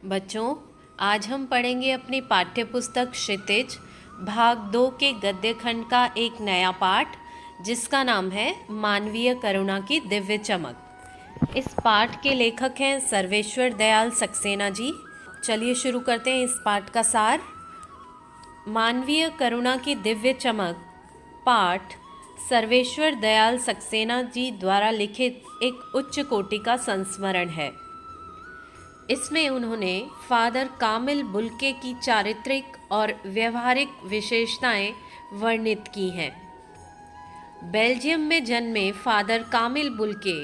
बच्चों, आज हम पढ़ेंगे अपनी पाठ्य पुस्तक क्षितिज भाग 2 के गद्य खंड का एक नया पाठ जिसका नाम है मानवीय करुणा की दिव्य चमक। इस पाठ के लेखक हैं सर्वेश्वर दयाल सक्सेना जी। चलिए शुरू करते हैं इस पाठ का सार। मानवीय करुणा की दिव्य चमक पाठ सर्वेश्वर दयाल सक्सेना जी द्वारा लिखित एक उच्च कोटि का संस्मरण है। इसमें उन्होंने फादर कामिल बुल्के की चारित्रिक और व्यवहारिक विशेषताएं वर्णित की हैं। बेल्जियम में जन्मे फादर कामिल बुल्के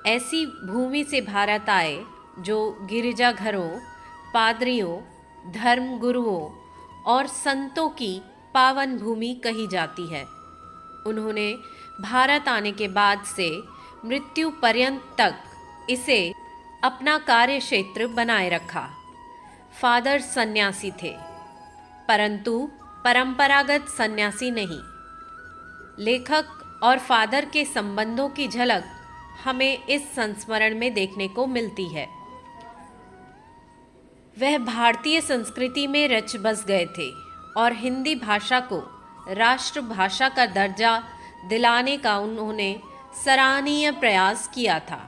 ऐसी भूमि से भारत आए जो गिरजाघरों, पादरियों, धर्मगुरुओं और संतों की पावन भूमि कही जाती है। उन्होंने भारत आने के बाद से मृत्यु पर्यंत तक इसे अपना कार्य क्षेत्र बनाए रखा। फादर सन्यासी थे, परंतु परंपरागत सन्यासी नहीं। लेखक और फादर के संबंधों की झलक हमें इस संस्मरण में देखने को मिलती है। वह भारतीय संस्कृति में रच बस गए थे और हिंदी भाषा को राष्ट्रभाषा का दर्जा दिलाने का उन्होंने सराहनीय प्रयास किया था।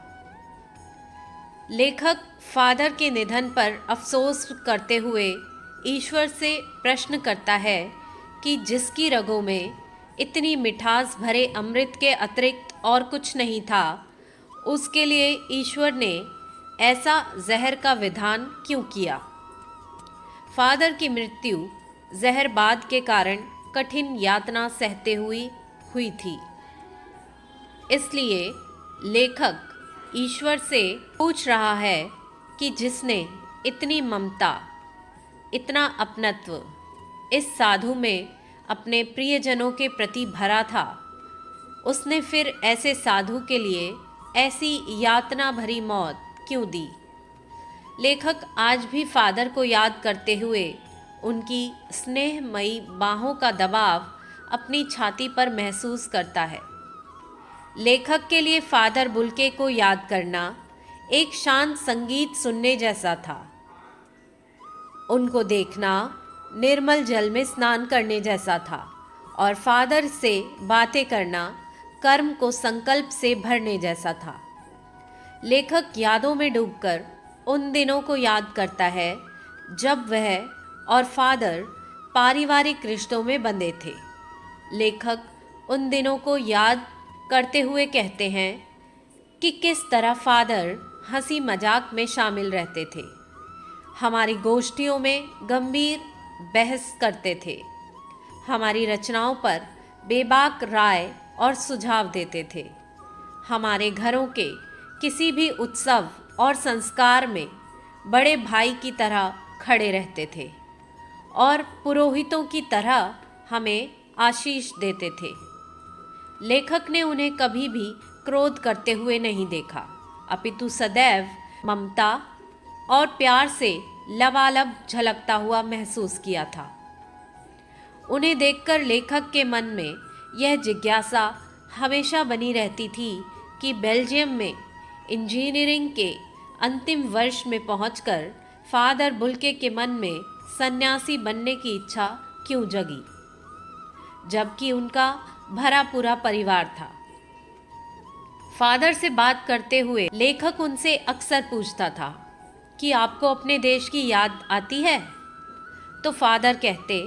लेखक फादर के निधन पर अफसोस करते हुए ईश्वर से प्रश्न करता है कि जिसकी रगों में इतनी मिठास भरे अमृत के अतिरिक्त और कुछ नहीं था, उसके लिए ईश्वर ने ऐसा जहर का विधान क्यों किया। फादर की मृत्यु जहरबाद के कारण कठिन यातना सहते हुई थी। इसलिए लेखक ईश्वर से पूछ रहा है कि जिसने इतनी ममता, इतना अपनत्व इस साधु में अपने प्रियजनों के प्रति भरा था, उसने फिर ऐसे साधु के लिए ऐसी यातना भरी मौत क्यों दी। लेखक आज भी फादर को याद करते हुए उनकी स्नेहमयी बाहों का दबाव अपनी छाती पर महसूस करता है। लेखक के लिए फादर बुल्के को याद करना एक शांत संगीत सुनने जैसा था। उनको देखना निर्मल जल में स्नान करने जैसा था और फादर से बातें करना कर्म को संकल्प से भरने जैसा था। लेखक यादों में डूबकर उन दिनों को याद करता है जब वह और फादर पारिवारिक रिश्तों में बंधे थे। लेखक उन दिनों को याद करते हुए कहते हैं कि किस तरह फादर हंसी मजाक में शामिल रहते थे, हमारी गोष्ठियों में गंभीर बहस करते थे, हमारी रचनाओं पर बेबाक राय और सुझाव देते थे, हमारे घरों के किसी भी उत्सव और संस्कार में बड़े भाई की तरह खड़े रहते थे और पुरोहितों की तरह हमें आशीष देते थे। लेखक ने उन्हें कभी भी क्रोध करते हुए नहीं देखा, अपितु सदैव ममता और प्यार से लबालब झलकता हुआ महसूस किया था। उन्हें देखकर लेखक के मन में यह जिज्ञासा हमेशा बनी रहती थी कि बेल्जियम में इंजीनियरिंग के अंतिम वर्ष में पहुंचकर फादर बुल्के के मन में सन्यासी बनने की इच्छा क्यों जगी, जबकि उनका भरा पूरा परिवार था। फादर से बात करते हुए लेखक उनसे अक्सर पूछता था कि आपको अपने देश की याद आती है, तो फादर कहते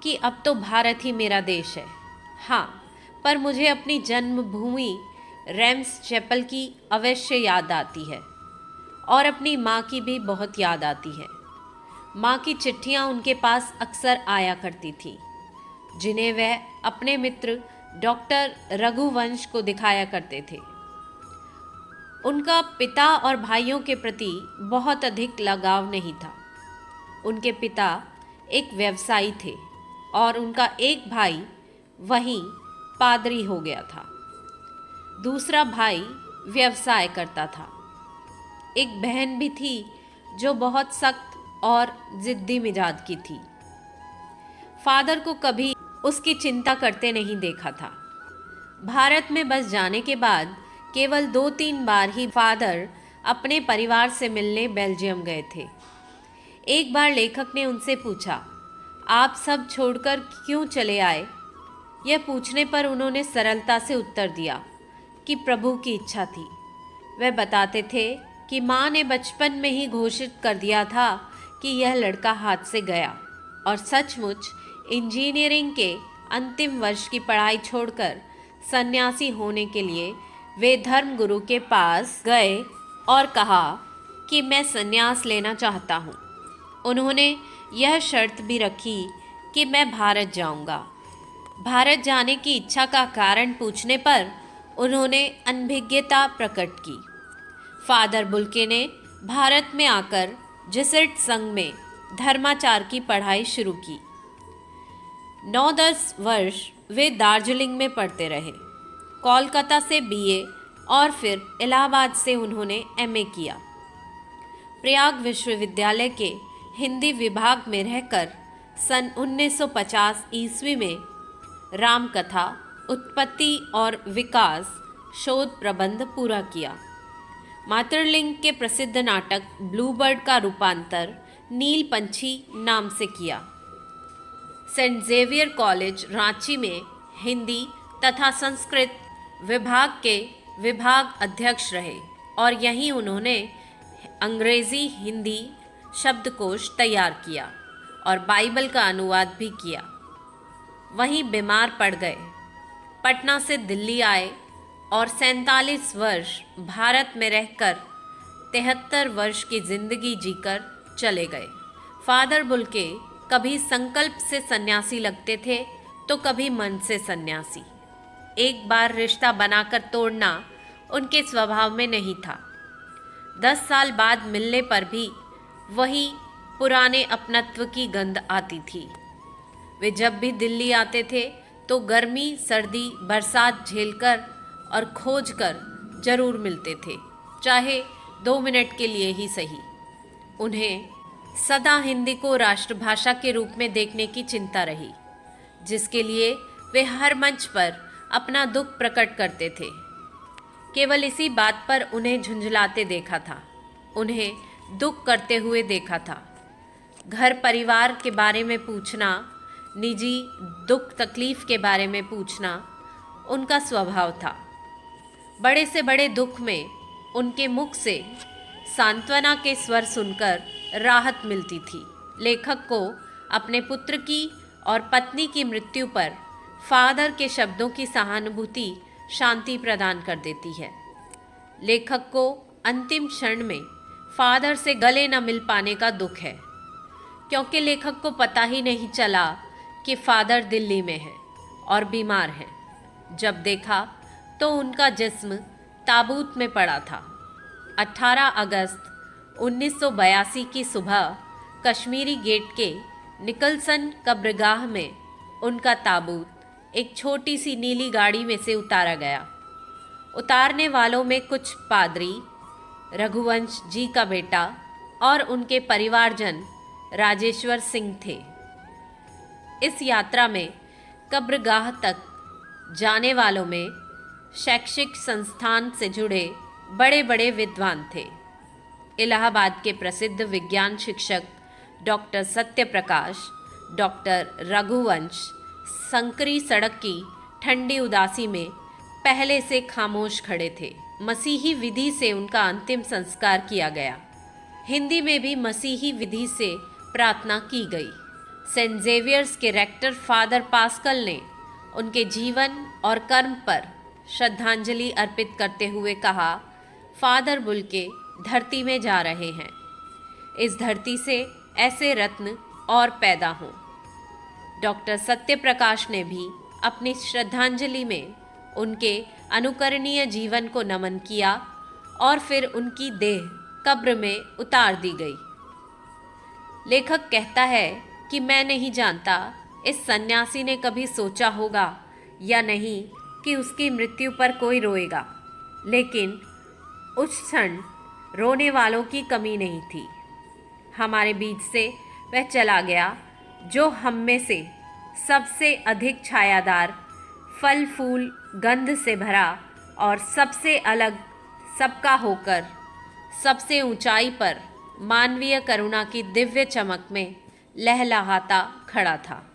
कि अब तो भारत ही मेरा देश है। हाँ, पर मुझे अपनी जन्मभूमि रेम्स चैपल की अवश्य याद आती है और अपनी माँ की भी बहुत याद आती है। माँ की चिट्ठियाँ उनके पास अक्सर आया करती थी, जिन्हें वह अपने मित्र डॉक्टर रघुवंश को दिखाया करते थे। उनका पिता और भाइयों के प्रति बहुत अधिक लगाव नहीं था। उनके पिता एक व्यवसायी थे और उनका एक भाई वहीं पादरी हो गया था। दूसरा भाई व्यवसाय करता था। एक बहन भी थी जो बहुत सख्त और जिद्दी मिजाज की थी। फादर को कभी उसकी चिंता करते नहीं देखा था। भारत में बस जाने के बाद केवल 2-3 बार ही फादर अपने परिवार से मिलने बेल्जियम गए थे। एक बार लेखक ने उनसे पूछा, आप सब छोड़कर क्यों चले आए? यह पूछने पर उन्होंने सरलता से उत्तर दिया कि प्रभु की इच्छा थी। वह बताते थे कि माँ ने बचपन में ही घोषित कर दिया था कि यह लड़का हाथ से गया, और सचमुच इंजीनियरिंग के अंतिम वर्ष की पढ़ाई छोड़कर सन्यासी होने के लिए वे धर्मगुरु के पास गए और कहा कि मैं सन्यास लेना चाहता हूँ। उन्होंने यह शर्त भी रखी कि मैं भारत जाऊँगा। भारत जाने की इच्छा का कारण पूछने पर उन्होंने अनभिज्ञता प्रकट की। फादर बुल्के ने भारत में आकर जेसुइट संघ में धर्माचार की पढ़ाई शुरू की। 9-10 वर्ष वे दार्जिलिंग में पढ़ते रहे। कोलकाता से बीए और फिर इलाहाबाद से उन्होंने एमए किया। प्रयाग विश्वविद्यालय के हिंदी विभाग में रहकर सन 1950 ईस्वी में रामकथा, उत्पत्ति और विकास शोध प्रबंध पूरा किया। मातृलिंग के प्रसिद्ध नाटक ब्लूबर्ड का रूपांतर नीलपंछी नाम से किया। सेंट जेवियर कॉलेज रांची में हिंदी तथा संस्कृत विभाग के विभाग अध्यक्ष रहे और यहीं उन्होंने अंग्रेजी हिंदी शब्दकोश तैयार किया और बाइबल का अनुवाद भी किया। वहीं बीमार पड़ गए। पटना से दिल्ली आए और 47 वर्ष भारत में रहकर 73 वर्ष की जिंदगी जीकर चले गए। फादर बुल्के कभी संकल्प से सन्यासी लगते थे तो कभी मन से सन्यासी। एक बार रिश्ता बनाकर तोड़ना उनके स्वभाव में नहीं था। 10 साल बाद मिलने पर भी वही पुराने अपनत्व की गंध आती थी। वे जब भी दिल्ली आते थे तो गर्मी, सर्दी, बरसात झेलकर और खोजकर जरूर मिलते थे, चाहे 2 मिनट के लिए ही सही। उन्हें सदा हिंदी को राष्ट्रभाषा के रूप में देखने की चिंता रही, जिसके लिए वे हर मंच पर अपना दुख प्रकट करते थे। केवल इसी बात पर उन्हें झुंझलाते देखा था, उन्हें दुख करते हुए देखा था। घर परिवार के बारे में पूछना, निजी दुख तकलीफ के बारे में पूछना उनका स्वभाव था। बड़े से बड़े दुख में उनके मुख से सांत्वना के स्वर सुनकर राहत मिलती थी। लेखक को अपने पुत्र की और पत्नी की मृत्यु पर फादर के शब्दों की सहानुभूति शांति प्रदान कर देती है। लेखक को अंतिम क्षण में फादर से गले न मिल पाने का दुख है, क्योंकि लेखक को पता ही नहीं चला कि फादर दिल्ली में है और बीमार हैं। जब देखा तो उनका जिस्म ताबूत में पड़ा था। 18 अगस्त 1982 की सुबह कश्मीरी गेट के निकलसन कब्रगाह में उनका ताबूत एक छोटी सी नीली गाड़ी में से उतारा गया। उतारने वालों में कुछ पादरी, रघुवंश जी का बेटा और उनके परिवारजन राजेश्वर सिंह थे। इस यात्रा में कब्रगाह तक जाने वालों में शैक्षिक संस्थान से जुड़े बड़े बड़े विद्वान थे। इलाहाबाद के प्रसिद्ध विज्ञान शिक्षक डॉक्टर सत्यप्रकाश, डॉक्टर रघुवंश संकरी सड़क की ठंडी उदासी में पहले से खामोश खड़े थे। मसीही विधि से उनका अंतिम संस्कार किया गया। हिंदी में भी मसीही विधि से प्रार्थना की गई। सेंट जेवियर्स के रेक्टर फादर पास्कल ने उनके जीवन और कर्म पर श्रद्धांजलि अर्पित करते हुए कहा, फादर बुल्के धरती में जा रहे हैं। इस धरती से ऐसे रत्न और पैदा हों। डॉक्टर सत्यप्रकाश ने भी अपनी श्रद्धांजलि में उनके अनुकरणीय जीवन को नमन किया और फिर उनकी देह कब्र में उतार दी गई। लेखक कहता है कि मैं नहीं जानता इस सन्यासी ने कभी सोचा होगा या नहीं कि उसकी मृत्यु पर कोई रोएगा, लेकिन उस क्षण रोने वालों की कमी नहीं थी। हमारे बीच से वह चला गया जो हम में से सबसे अधिक छायादार, फल फूल गंध से भरा और सबसे अलग सबका होकर सबसे ऊंचाई पर मानवीय करुणा की दिव्य चमक में लहलहाता खड़ा था।